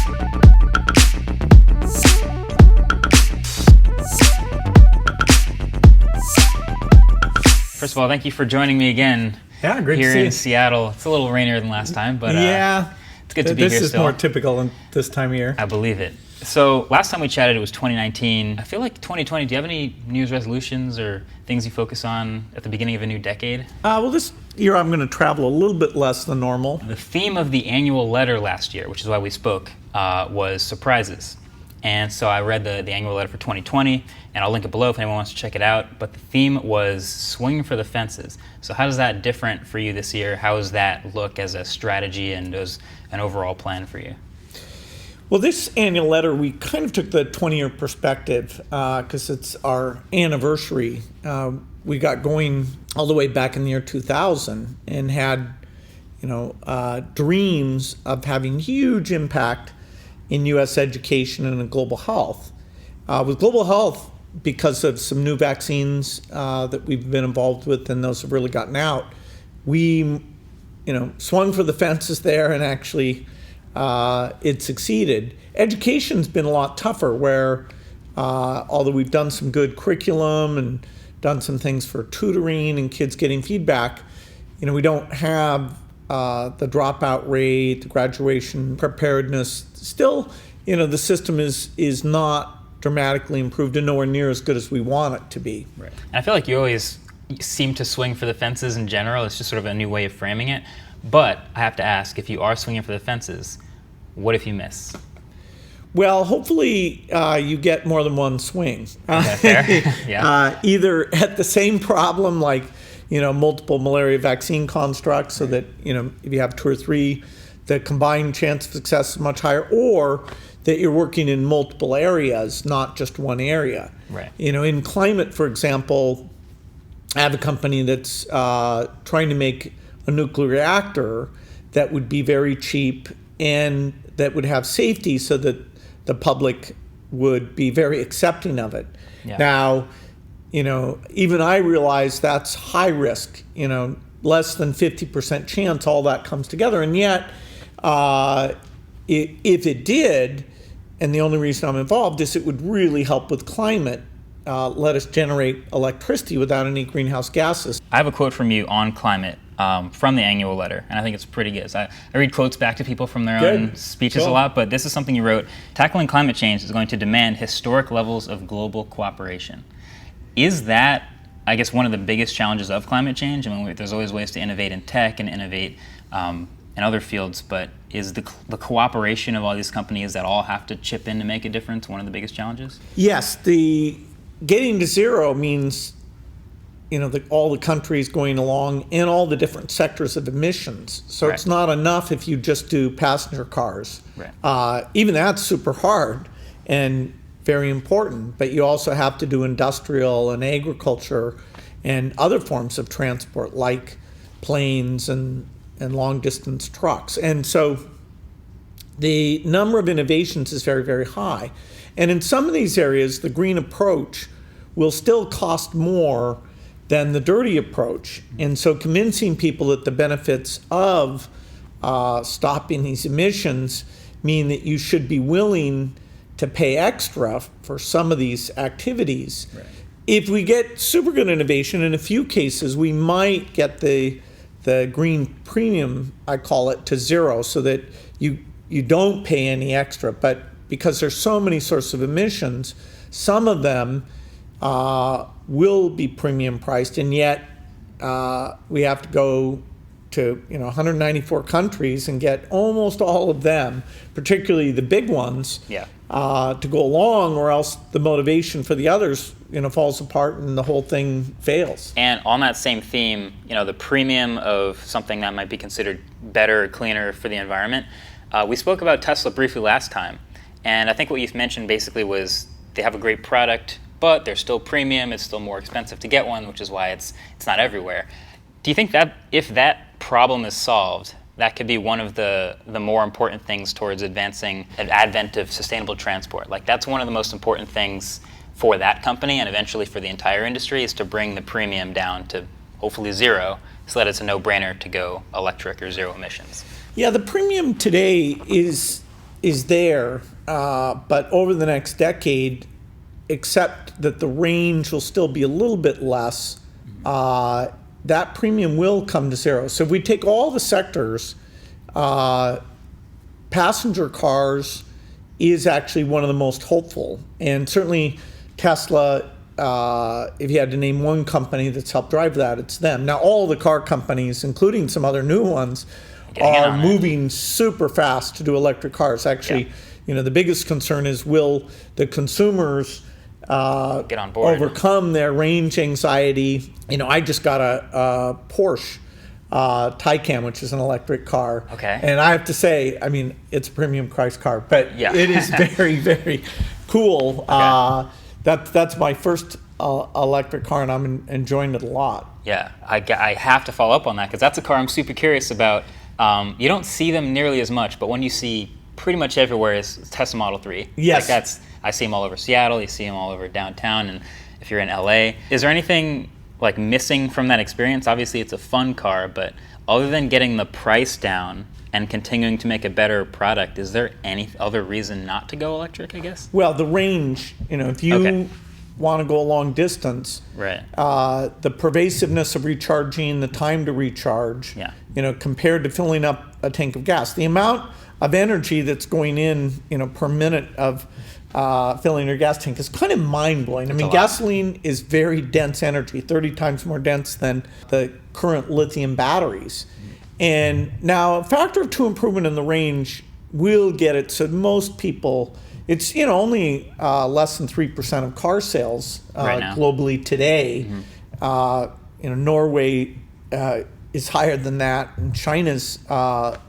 First of all, thank you for joining me again. Yeah, great here to see in Seattle. It's a little rainier than last time, but yeah, it's good to be here This is still. more typical in this time of year. I believe it. So last time we chatted, it was 2019. I feel like 2020, do you have any New Year's resolutions or things you focus on at the beginning of a new decade? Well, this year I'm going to travel a little bit less than normal. The theme of the annual letter last year, which is why we spoke, was surprises. And so I read the annual letter for 2020, and I'll link it below if anyone wants to check it out. But the theme was swing for the fences. So how does that different for you this year? How does that look as a strategy and as an overall plan for you? Well, this annual letter, we kind of took the 20-year perspective because it's our anniversary. We got going all the way back in the year 2000 and had, dreams of having huge impact in U.S. education and in global health. With global health, because of some new vaccines that we've been involved with and those have really gotten out, we, swung for the fences there and actually it succeeded. Education's been a lot tougher where, although we've done some good curriculum and done some things for tutoring and kids getting feedback, we don't have the dropout rate, the graduation preparedness. Still, the system is not dramatically improved and nowhere near as good as we want it to be. Right. And I feel like you always seem to swing for the fences in general. It's just sort of a new way of framing it. But I have to ask, if you are swinging for the fences, what if you miss? Well, hopefully you get more than one swing. Is that fair? Yeah. Either at the same problem, like multiple malaria vaccine constructs, so that if you have two or three, the combined chance of success is much higher, or that you're working in multiple areas, not just one area. Right. In climate, for example, I have a company that's trying to make a nuclear reactor that would be very cheap and that would have safety so that the public would be very accepting of it. Yeah. Now, even I realize that's high risk, less than 50% chance all that comes together. And yet, if it did, and the only reason I'm involved is it would really help with climate, let us generate electricity without any greenhouse gases. I have a quote from you on climate from the annual letter, and I think it's pretty good. So I read quotes back to people from their own speeches a lot, but this is something you wrote. Tackling climate change is going to demand historic levels of global cooperation. Is that, I guess, one of the biggest challenges of climate change? I mean, there's always ways to innovate in tech and innovate in other fields, but is the cooperation of all these companies that all have to chip in to make a difference one of the biggest challenges? Yes, the getting to zero means all the countries going along in all the different sectors of emissions. So It's not enough if you just do passenger cars. Right. Even that's super hard and very important, but you also have to do industrial and agriculture and other forms of transport like planes and long distance trucks. And so the number of innovations is very, very high. And in some of these areas, the green approach will still cost more than the dirty approach. And so convincing people that the benefits of stopping these emissions mean that you should be willing to pay extra for some of these activities. Right. If we get super good innovation, in a few cases, we might get the green premium, I call it, to zero, so that you don't pay any extra. But because there's so many sources of emissions, some of them will be premium priced, and yet we have to go to 194 countries and get almost all of them, particularly the big ones, to go along, or else the motivation for the others falls apart and the whole thing fails. And on that same theme, the premium of something that might be considered better or cleaner for the environment, we spoke about Tesla briefly last time, and I think what you mentioned basically was they have a great product, but they're still premium. It's still more expensive to get one, which is why it's not everywhere. Do you think that if that problem is solved, that could be one of the more important things towards advancing an advent of sustainable transport? Like, that's one of the most important things for that company and eventually for the entire industry, is to bring the premium down to hopefully zero, so that it's a no-brainer to go electric or zero emissions. Yeah, the premium today is is there, but over the next decade, except that the range will still be a little bit less, that premium will come to zero. So if we take all the sectors, passenger cars is actually one of the most hopeful. And certainly Tesla, if you had to name one company that's helped drive that, it's them. Now, all the car companies, including some other new ones, are moving super fast to do electric cars. Actually, the biggest concern is, will the consumers get on board, overcome their range anxiety? I just got a Porsche Taycan, which is an electric car. Okay. And I have to say, it's a premium price car, but it is very, very cool. Okay. That's my first electric car, and I'm enjoying it a lot. Yeah, I have to follow up on that, because that's a car I'm super curious about. You don't see them nearly as much, but one you see pretty much everywhere is Tesla Model 3. Yes. I see them all over Seattle, you see them all over downtown, and if you're in LA. Is there anything missing from that experience? Obviously it's a fun car, but other than getting the price down and continuing to make a better product, is there any other reason not to go electric, I guess? Well, the range, if you want to go a long distance, right? The pervasiveness of recharging, the time to recharge, compared to filling up a tank of gas, the amount of energy that's going in, per minute of filling your gas tank is kind of mind-blowing. Gasoline is very dense energy, 30 times more dense than the current lithium batteries. And now a factor of 2 improvement in the range will get it so most people, it's only less than 3% of car sales globally today. Norway is higher than that, and China's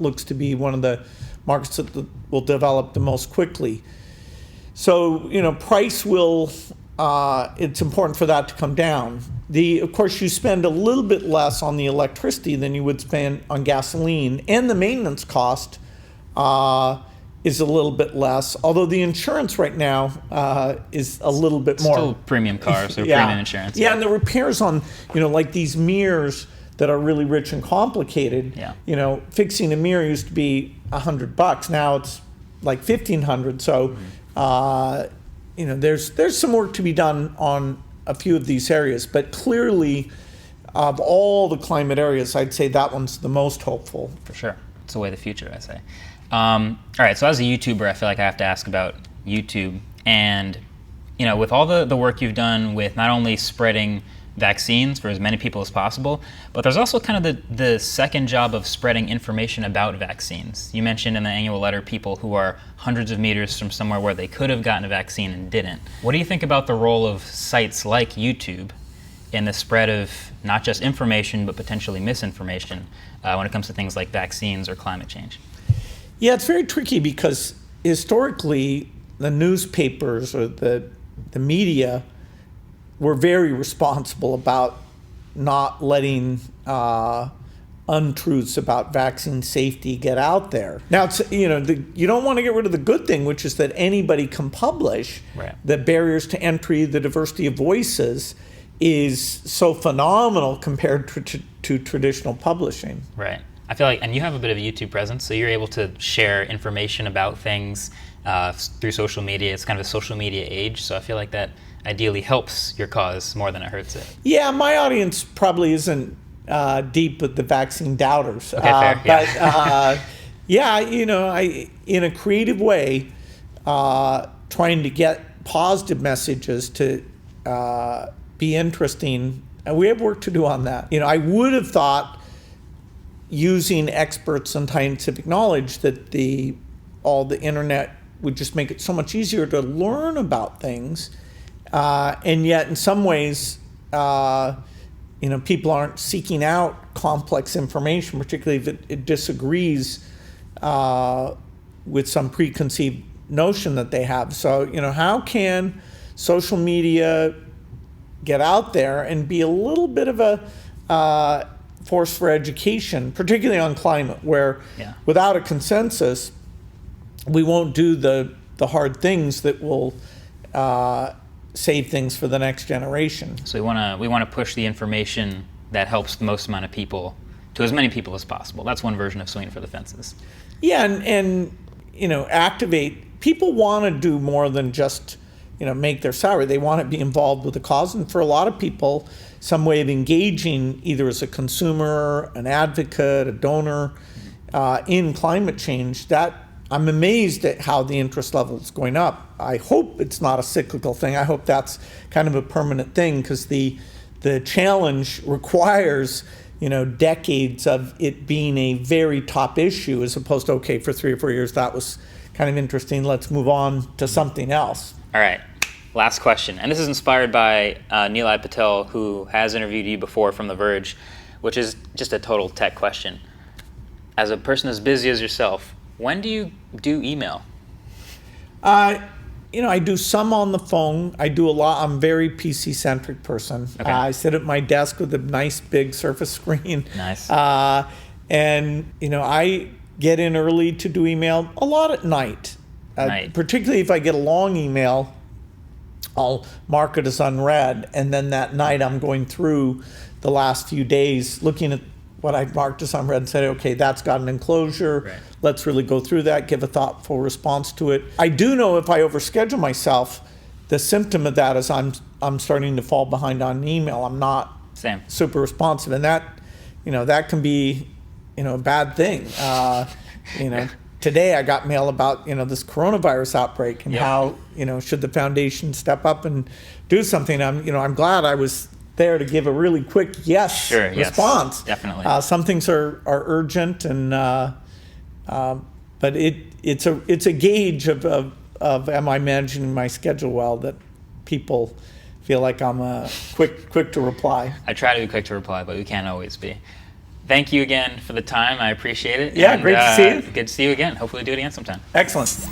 looks to be one of the markets that will develop the most quickly. So, price will, it's important for that to come down. Of course, you spend a little bit less on the electricity than you would spend on gasoline, and the maintenance cost is a little bit less, although the insurance right now is a little bit more. Still premium cars, so premium insurance. Yeah, and the repairs on, like these mirrors that are really rich and complicated. Yeah. Fixing a mirror used to be $100. Now it's like $1,500. So, there's some work to be done on a few of these areas, but clearly, of all the climate areas, I'd say that one's the most hopeful. For sure, it's the way of the future, I say. All right, so as a YouTuber, I feel like I have to ask about YouTube, and with all the work you've done with not only spreading vaccines for as many people as possible, but there's also kind of the second job of spreading information about vaccines. You mentioned in the annual letter people who are hundreds of meters from somewhere where they could have gotten a vaccine and didn't. What do you think about the role of sites like YouTube in the spread of not just information but potentially misinformation when it comes to things like vaccines or climate change? Yeah, it's very tricky because historically the newspapers or the media were very responsible about not letting untruths about vaccine safety get out there. Now, it's, you don't want to get rid of the good thing, which is that anybody can publish. Right. The barriers to entry, the diversity of voices is so phenomenal compared to traditional publishing. Right. I feel like, and you have a bit of a YouTube presence, so you're able to share information about things through social media. It's kind of a social media age, so I feel like that ideally helps your cause more than it hurts it. Yeah, my audience probably isn't deep with the vaccine doubters. Okay, fair. But I in a creative way, trying to get positive messages to be interesting, and we have work to do on that. I would have thought, using experts and scientific knowledge, that all the internet would just make it so much easier to learn about things. And yet, in some ways, people aren't seeking out complex information, particularly if it disagrees with some preconceived notion that they have. So, how can social media get out there and be a little bit of a force for education, particularly on climate, where without a consensus, we won't do the hard things that will save things for the next generation. So we want to push the information that helps the most amount of people to as many people as possible. That's one version of swinging for the fences. Yeah, and activate. People want to do more than just, make their salary. They want to be involved with the cause. And for a lot of people, some way of engaging either as a consumer, an advocate, a donor in climate change, that I'm amazed at how the interest level is going up. I hope it's not a cyclical thing. I hope that's kind of a permanent thing, because the challenge requires decades of it being a very top issue, as opposed to, okay, for 3 or 4 years that was kind of interesting, let's move on to something else. All right, last question. And this is inspired by Nilay Patel, who has interviewed you before from The Verge, which is just a total tech question. As a person as busy as yourself, when do you do email? I do some on the phone. I do a lot. I'm a very PC-centric person. Okay. I sit at my desk with a nice big Surface screen. Nice. And I get in early to do email, a lot at night. Particularly if I get a long email, I'll mark it as unread. And then that night I'm going through the last few days, looking at what I marked as unread and said, okay, that's got an enclosure. Right. Let's really go through that, give a thoughtful response to it. I do know if I overschedule myself, the symptom of that is I'm starting to fall behind on email. I'm not super responsive, and that that can be a bad thing. Today I got mail about this coronavirus outbreak and how should the foundation step up and do something. I'm glad I was there to give a really quick response. Yes, definitely. Some things are urgent, and but it's a gauge of am I managing my schedule well, that people feel like I'm quick to reply. I try to be quick to reply, but we can't always be. Thank you again for the time. I appreciate it. Yeah, great to see you. Good to see you again. Hopefully do it again sometime. Excellent.